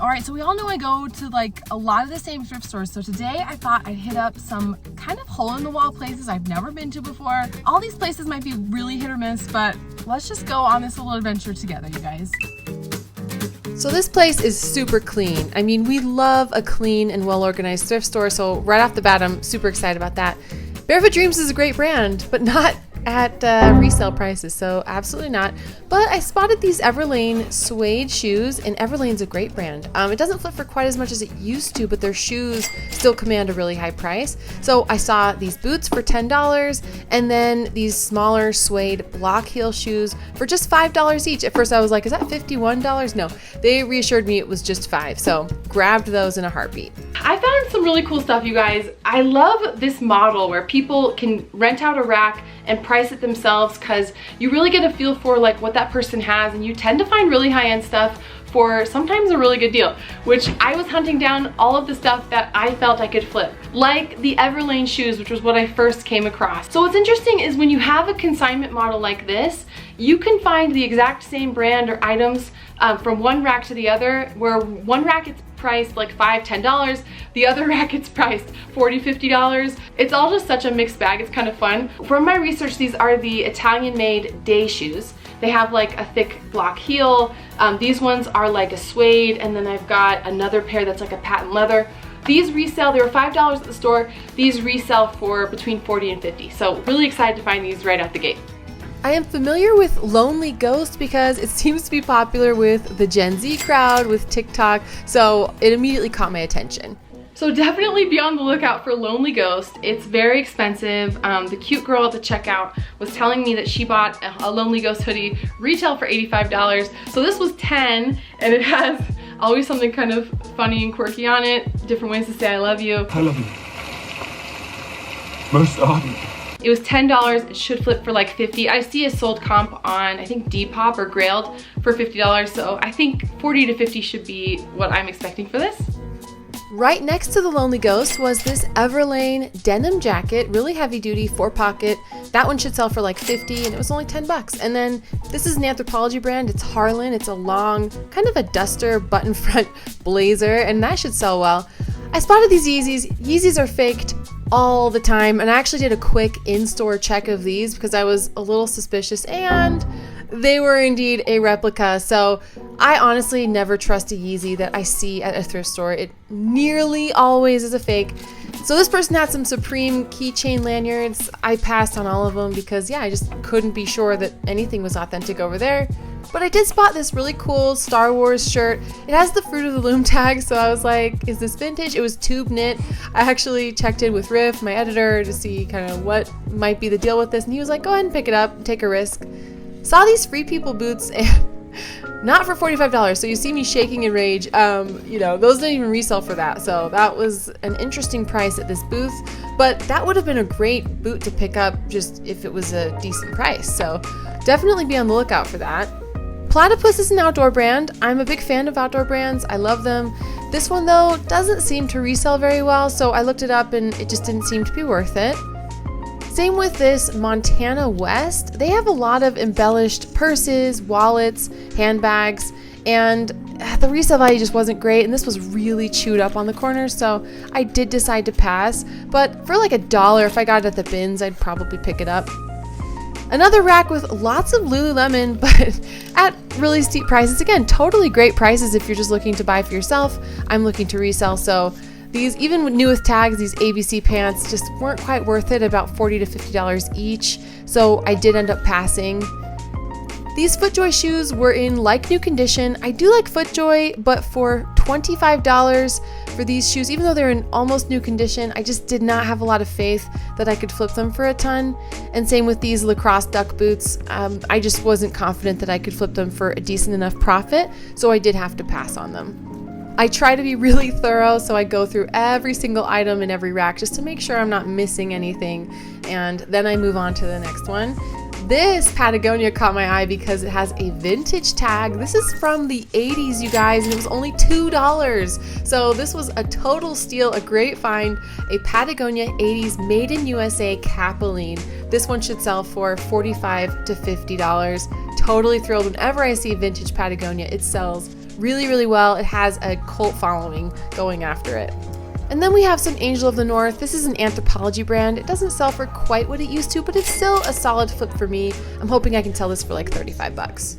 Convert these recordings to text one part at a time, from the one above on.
All right, so we all know I go to like a lot of the same thrift stores. So today I thought I'd hit up some kind of hole-in-the-wall places I've never been to before. All these places might be really hit or miss, but let's just go on this little adventure together, you guys. So this place is super clean. I mean, we love a clean and well-organized thrift store, so right off the bat, I'm super excited about that. Barefoot Dreams is a great brand, but not at resale prices, so absolutely not. But I spotted these Everlane suede shoes, and Everlane's a great brand. It doesn't flip for quite as much as it used to, but their shoes still command a really high price. So I saw these boots for $10, and then these smaller suede block heel shoes for just $5 each. At first I was like, is that $51? No, they reassured me it was just $5, so grabbed those in a heartbeat. I found some really cool stuff, you guys. I love this model where people can rent out a rack and price it themselves, because you really get a feel for like what that person has, and you tend to find really high-end stuff for sometimes a really good deal, which I was hunting down all of the stuff that I felt I could flip, like the Everlane shoes, which was what I first came across. So what's interesting is when you have a consignment model like this, you can find the exact same brand or items from one rack to the other, where one rack it's priced like $5, $10, the other rack it's priced $40, $50. It's all just such a mixed bag. It's kind of fun. From my research, these are the Italian-made day shoes. They have like a thick block heel. These ones are like a suede, and then I've got another pair that's like a patent leather. These resell, they were $5 at the store. These resell for between $40 and $50. So really excited to find these right out the gate. I am familiar with Lonely Ghost because it seems to be popular with the Gen Z crowd with TikTok, so it immediately caught my attention. So definitely be on the lookout for Lonely Ghost. It's very expensive. The cute girl at the checkout was telling me that she bought a Lonely Ghost hoodie retail for $85. So this was $10, and it has always something kind of funny and quirky on it, different ways to say I love you. I love you. Most ardently. It was $10, it should flip for like $50. I see a sold comp on, I think Depop or Grailed for $50, so I think $40 to $50 should be what I'm expecting for this. Right next to the Lonely Ghost was this Everlane denim jacket, really heavy duty, 4-pocket. That one should sell for like $50, and it was only $10. And then this is an Anthropologie brand, it's Harlan. It's a long, kind of a duster button front blazer, and that should sell well. I spotted these Yeezys. Yeezys are faked all the time, and I actually did a quick in-store check of these because I was a little suspicious, and they were indeed a replica. So I honestly never trust a Yeezy that I see at a thrift store. It nearly always is a fake. So this person had some Supreme keychain lanyards. I passed on all of them because I just couldn't be sure that anything was authentic over there. But I did spot this really cool Star Wars shirt. It has the Fruit of the Loom tag, so I was like, is this vintage? It was tube knit. I actually checked in with Riff, my editor, to see kind of what might be the deal with this, and he was like, go ahead and pick it up, take a risk. Saw these Free People boots, and not for $45, so you see me shaking in rage. Those didn't even resell for that, so that was an interesting price at this booth, but that would have been a great boot to pick up just if it was a decent price, so definitely be on the lookout for that. Platypus is an outdoor brand. I'm a big fan of outdoor brands. I love them. This one, though, doesn't seem to resell very well, so I looked it up and it just didn't seem to be worth it. Same with this Montana West. They have a lot of embellished purses, wallets, handbags, and the resale value just wasn't great, and this was really chewed up on the corners, so I did decide to pass. But for like $1, if I got it at the bins, I'd probably pick it up. Another rack with lots of Lululemon, but at really steep prices. Again, totally great prices if you're just looking to buy for yourself. I'm looking to resell, so these, even new with tags, these ABC pants just weren't quite worth it, about $40 to $50 each, so I did end up passing. These FootJoy shoes were in like new condition. I do like FootJoy, but for $25 for these shoes, even though they're in almost new condition, I just did not have a lot of faith that I could flip them for a ton. And same with these lacrosse duck boots. I just wasn't confident that I could flip them for a decent enough profit, so I did have to pass on them. I try to be really thorough, so I go through every single item in every rack just to make sure I'm not missing anything, and then I move on to the next one. This Patagonia caught my eye because it has a vintage tag. This is from the 80s, you guys, and it was only $2. So this was a total steal, a great find, a Patagonia 80s made in USA Capeline. This one should sell for $45 to $50. Totally thrilled whenever I see vintage Patagonia. It sells really, really well. It has a cult following going after it. And then we have some Angel of the North. This is an Anthropologie brand. It doesn't sell for quite what it used to, but it's still a solid flip for me. I'm hoping I can sell this for like 35 bucks.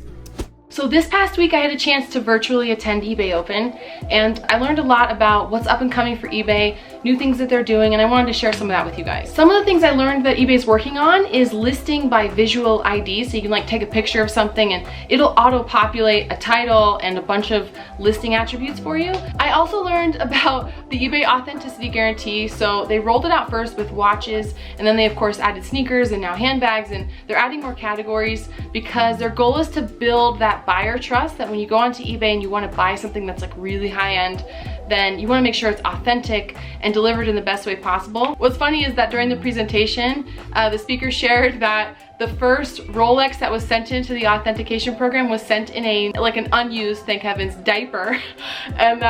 So this past week I had a chance to virtually attend eBay Open, and I learned a lot about what's up and coming for eBay, new things that they're doing, and I wanted to share some of that with you guys. Some of the things I learned that eBay's working on is listing by visual ID, so you can like take a picture of something and it'll auto-populate a title and a bunch of listing attributes for you. I also learned about the eBay Authenticity Guarantee. So they rolled it out first with watches, and then they of course added sneakers and now handbags, and they're adding more categories because their goal is to build that buyer trust that when you go onto eBay and you want to buy something that's like really high end, then you want to make sure it's authentic and delivered in the best way possible. What's funny is that during the presentation, the speaker shared that the first Rolex that was sent into the authentication program was sent in an unused, thank heavens, diaper. And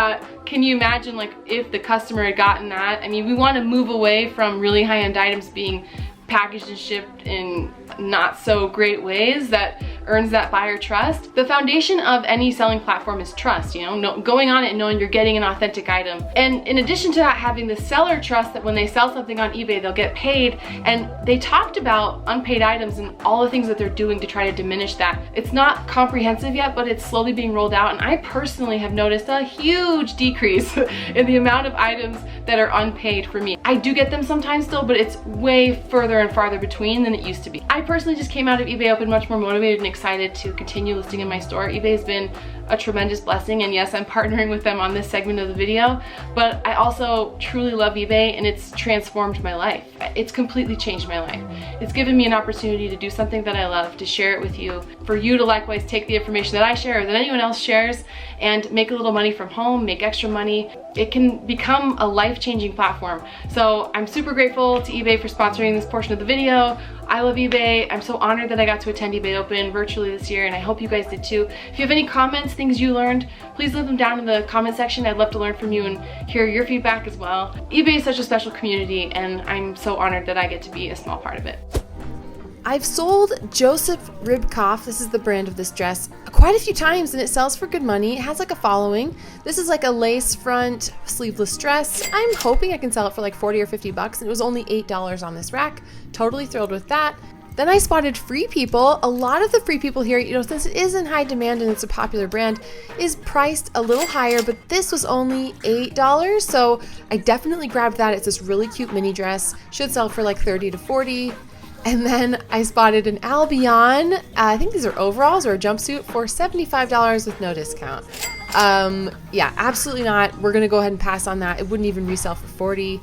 can you imagine like if the customer had gotten that? I mean, we want to move away from really high-end items being packaged and shipped in not so great ways that earns that buyer trust. The foundation of any selling platform is trust, you know, going on it and knowing you're getting an authentic item. And in addition to that, having the seller trust that when they sell something on eBay, they'll get paid. And they talked about unpaid items and all the things that they're doing to try to diminish that. It's not comprehensive yet, but it's slowly being rolled out. And I personally have noticed a huge decrease in the amount of items that are unpaid for me. I do get them sometimes still, but it's way further and farther between than it used to be. I personally just came out of eBay Open much more motivated and excited to continue listing in my store. eBay has been a tremendous blessing, and yes, I'm partnering with them on this segment of the video, but I also truly love eBay, and it's transformed my life. It's completely changed my life. It's given me an opportunity to do something that I love, to share it with you, for you to likewise take the information that I share or that anyone else shares and make a little money from home, make extra money. It can become a life-changing platform. So I'm super grateful to eBay for sponsoring this portion of the video. I love eBay. I'm so honored that I got to attend eBay Open virtually this year, and I hope you guys did too. If you have any comments, things you learned, please leave them down in the comment section. I'd love to learn from you and hear your feedback as well. eBay is such a special community, and I'm so honored that I get to be a small part of it. I've sold Joseph Ribkoff, this is the brand of this dress, quite a few times, and it sells for good money. It has like a following. This is like a lace front sleeveless dress. I'm hoping I can sell it for like 40 or 50 bucks, and it was only $8 on this rack. Totally thrilled with that. Then I spotted Free People. A lot of the Free People here, you know, since it is in high demand and it's a popular brand, is priced a little higher, but this was only $8, so I definitely grabbed that. It's this really cute mini dress. Should sell for like 30 to 40. And then I spotted an Albion, I think these are overalls or a jumpsuit, for $75 with no discount. Yeah, absolutely not. We're gonna go ahead and pass on that. It wouldn't even resell for 40.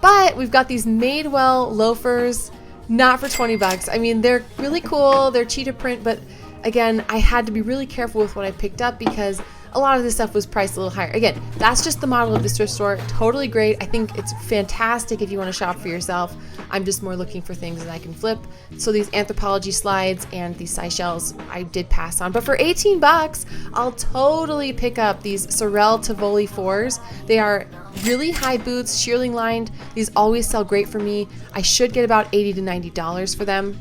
But we've got these Madewell loafers, not for 20 bucks. I mean, they're really cool, they're cheetah print, but again, I had to be really careful with what I picked up because a lot of this stuff was priced a little higher. Again, that's just the model of this thrift store. Totally great. I think it's fantastic if you want to shop for yourself. I'm just more looking for things that I can flip. So these Anthropologie slides and these Seychelles I did pass on. But for 18 bucks, I'll totally pick up these Sorel Tivoli 4s. They are really high boots, shearling lined. These always sell great for me. I should get about $80 to $90 for them.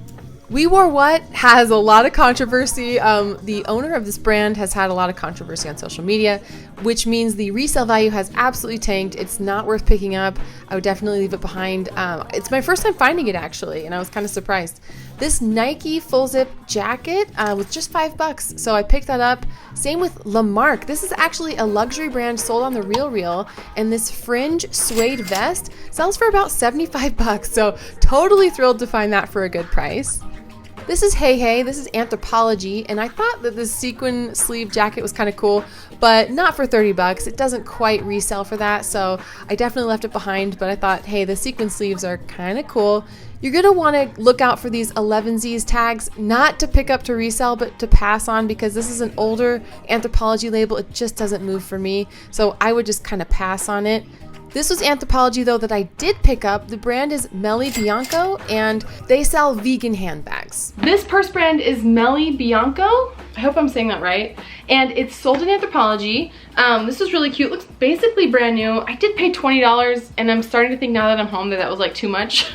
We Wore What has a lot of controversy. The owner of this brand has had a lot of controversy on social media, which means the resale value has absolutely tanked. It's not worth picking up. I would definitely leave it behind. It's my first time finding it actually, and I was kind of surprised. This Nike full zip jacket was just $5, so I picked that up. Same with Lamarck. This is actually a luxury brand sold on the RealReal, and this fringe suede vest sells for about 75 bucks, so totally thrilled to find that for a good price. This is Hey Hey, this is Anthropologie, and I thought that this sequin sleeve jacket was kind of cool, but not for 30 bucks. It doesn't quite resell for that, so I definitely left it behind, but I thought, hey, the sequin sleeves are kind of cool. You're going to want to look out for these 000's tags, not to pick up to resell, but to pass on, because this is an older Anthropologie label. It just doesn't move for me, so I would just kind of pass on it. This was Anthropologie though that I did pick up. The brand is Melli Bianco, and they sell vegan handbags. This purse brand is Melli Bianco. I hope I'm saying that right. And it's sold in Anthropologie. This is really cute. Looks basically brand new. I did pay $20, and I'm starting to think now that I'm home that that was like too much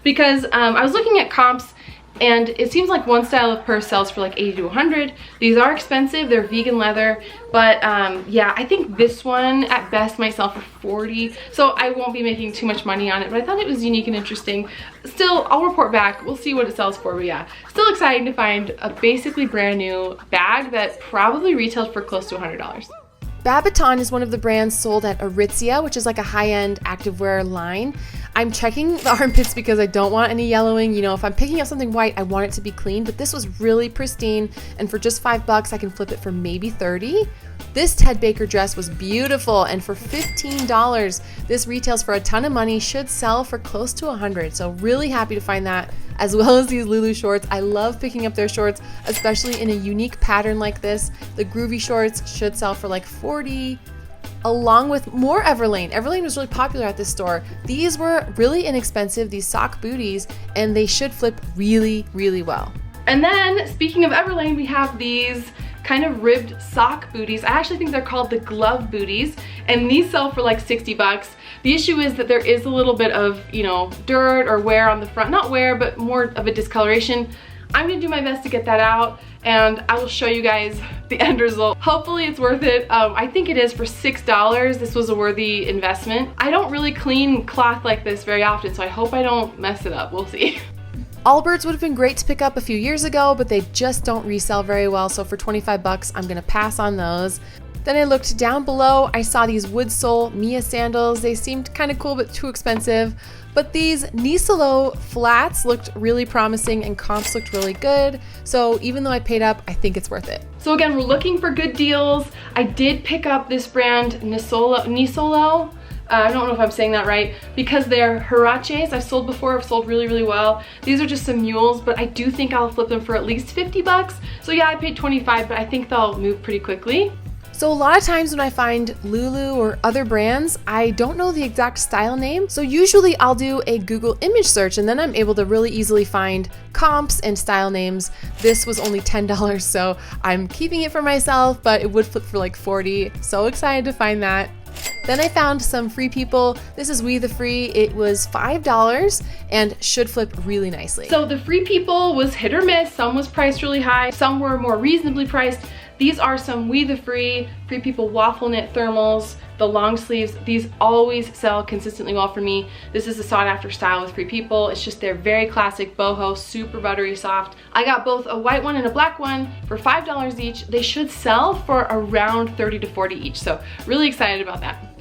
because I was looking at comps And it seems like one style of purse sells for like 80 to 100. These are expensive, they're vegan leather, but yeah, I think this one at best might sell for 40. So I won't be making too much money on it, but I thought it was unique and interesting. Still, I'll report back, we'll see what it sells for, but yeah. Still exciting to find a basically brand new bag that probably retails for close to $100. Babaton is one of the brands sold at Aritzia, which is like a high-end activewear line. I'm checking the armpits because I don't want any yellowing. You know, if I'm picking up something white, I want it to be clean, but this was really pristine, and for just $5, I can flip it for maybe 30. This Ted Baker dress was beautiful, and for $15, this retails for a ton of money, should sell for close to 100. So really happy to find that, as well as these Lulu shorts. I love picking up their shorts, especially in a unique pattern like this. The groovy shorts should sell for like 40, along with more Everlane. Everlane was really popular at this store. These were really inexpensive, these sock booties, and they should flip really, really well. And then, speaking of Everlane, we have these kind of ribbed sock booties. I actually think they're called the glove booties, and these sell for like 60 bucks. The issue is that there is a little bit of, you know, dirt or wear on the front. Not wear, but more of a discoloration. I'm gonna do my best to get that out, and I will show you guys the end result. Hopefully it's worth it. I think it is. For $6. This was a worthy investment. I don't really clean cloth like this very often, so I hope I don't mess it up. We'll see. Allbirds would have been great to pick up a few years ago, but they just don't resell very well, so for 25 bucks, I'm gonna pass on those. Then I looked down below, I saw these wood sole Mia sandals. They seemed kind of cool, but too expensive. But these Nisolo flats looked really promising, and comps looked really good. So even though I paid up, I think it's worth it. So again, we're looking for good deals. I did pick up this brand, Nisolo. I don't know if I'm saying that right, because they're huaraches. I've sold before, I've sold really, really well. These are just some mules, but I do think I'll flip them for at least 50 bucks. So yeah, I paid 25, but I think they'll move pretty quickly. So a lot of times when I find Lulu or other brands, I don't know the exact style name. So usually I'll do a Google image search, and then I'm able to really easily find comps and style names. This was only $10, so I'm keeping it for myself, but it would flip for like 40. So excited to find that. Then I found some Free People. This is We the Free. It was $5 and should flip really nicely. So the Free People was hit or miss. Some was priced really high, some were more reasonably priced. These are some We the Free People waffle knit thermals, the long sleeves. These always sell consistently well for me. This is a sought after style with Free People. It's just their very classic boho, super buttery soft. I got both a white one and a black one for $5 each. They should sell for around 30 to 40 each. So really excited about that.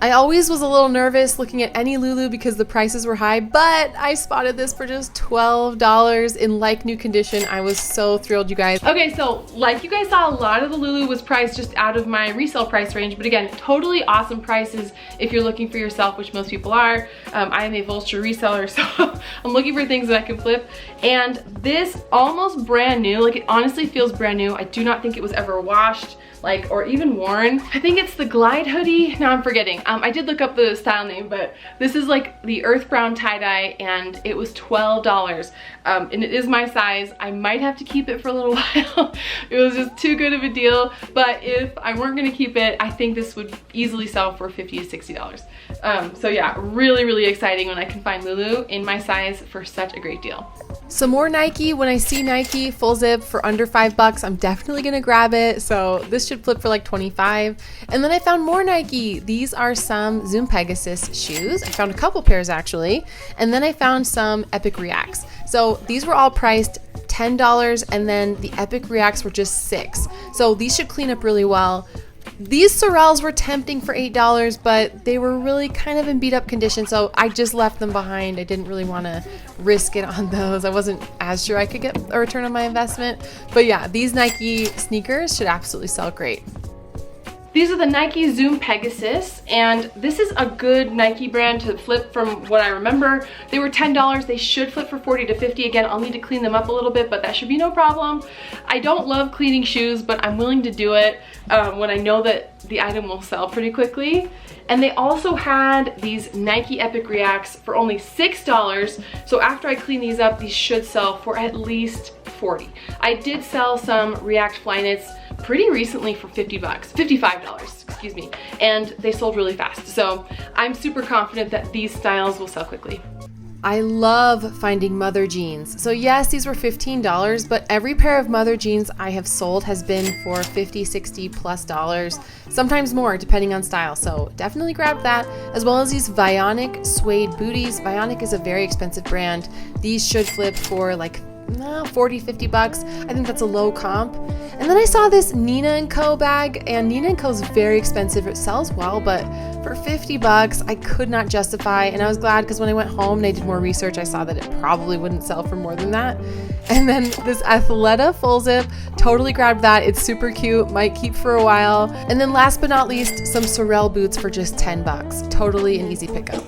I always was a little nervous looking at any Lulu because the prices were high, but I spotted this for just $12 in like new condition. I was so thrilled, you guys. Okay, so like you guys saw, a lot of the Lulu was priced just out of my resale price range, but again, totally awesome prices if you're looking for yourself, which most people are. I am a vulture reseller, so I'm looking for things that I can flip. And this almost brand new, like it honestly feels brand new. I do not think it was ever washed, like, or even worn. I think it's the Glide hoodie. No, I'm forgetting. I did look up the style name, but this is like the earth brown tie-dye, and it was $12. And it is my size. I might have to keep it for a little while. It was just too good of a deal, but if I weren't gonna keep it, I think this would easily sell for $50 to $60. So yeah, really, really exciting when I can find Lulu in my size for such a great deal. Some more Nike. When I see Nike full zip for under $5, I'm definitely gonna grab it. So this should flip for like 25. And then I found more Nike. These are some Zoom Pegasus shoes. I found a couple pairs actually. And then I found some Epic Reacts. So these were all priced $10, and then the Epic Reacts were just $6. So these should clean up really well. These Sorels were tempting for $8, but they were really kind of in beat up condition, so I just left them behind. I didn't really want to risk it on those. I wasn't as sure I could get a return on my investment. But yeah, these Nike sneakers should absolutely sell great. These are the Nike Zoom Pegasus, and this is a good Nike brand to flip from what I remember. They were $10. They should flip for 40 to 50. Again, I'll need to clean them up a little bit, but that should be no problem. I don't love cleaning shoes, but I'm willing to do it when I know that the item will sell pretty quickly. And they also had these Nike Epic Reacts for only $6. So after I clean these up, these should sell for at least 40. I did sell some React Flyknits pretty recently for $55, excuse me, and they sold really fast. So I'm super confident that these styles will sell quickly. I love finding mother jeans. So yes, these were $15, but every pair of mother jeans I have sold has been for $50, $60 plus dollars, sometimes more depending on style. So definitely grab that, as well as these Vionic suede booties. Vionic is a very expensive brand. These should flip for like 40, 50 bucks. I think that's a low comp. And then I saw this Nina & Co bag, and Nina & Co is very expensive. It sells well, but for 50 bucks, I could not justify. And I was glad because when I went home and I did more research, I saw that it probably wouldn't sell for more than that. And then this Athleta full zip, totally grabbed that. It's super cute, might keep for a while. And then last but not least, some Sorel boots for just 10 bucks. Totally an easy pickup.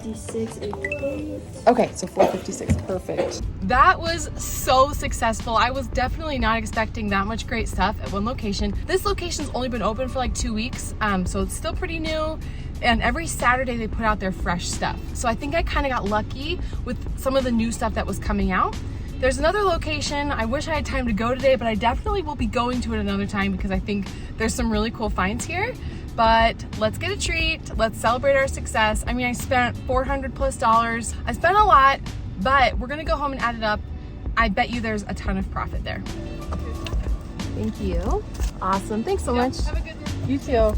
Okay, so $4.56, perfect. That was so successful. I was definitely not expecting that much great stuff at one location. This location's only been open for like 2 weeks, so it's still pretty new. And every Saturday they put out their fresh stuff. So I think I kind of got lucky with some of the new stuff that was coming out. There's another location. I wish I had time to go today, but I definitely will be going to it another time because I think there's some really cool finds here. But let's get a treat. Let's celebrate our success. I mean, I spent $400 plus. I spent a lot, but we're gonna go home and add it up. I bet you there's a ton of profit there. Thank you. Awesome. Thanks so much. Have a good one. You too.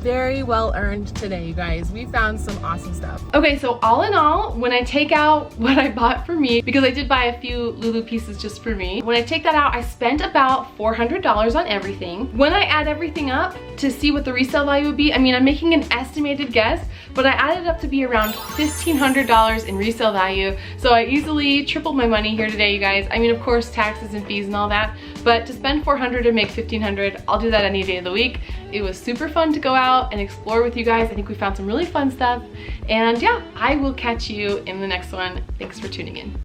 Very well earned today, you guys. We found some awesome stuff. Okay, so all in all, when I take out what I bought for me, because I did buy a few Lulu pieces just for me, when I take that out, I spent about $400 on everything. When I add everything up to see what the resale value would be, I mean, I'm making an estimated guess, but I added up to be around $1,500 in resale value. So I easily tripled my money here today, you guys. I mean, of course, taxes and fees and all that, but to spend $400 and make $1,500, I'll do that any day of the week. It was super fun to go out and explore with you guys. I think we found some really fun stuff. And yeah, I will catch you in the next one. Thanks for tuning in.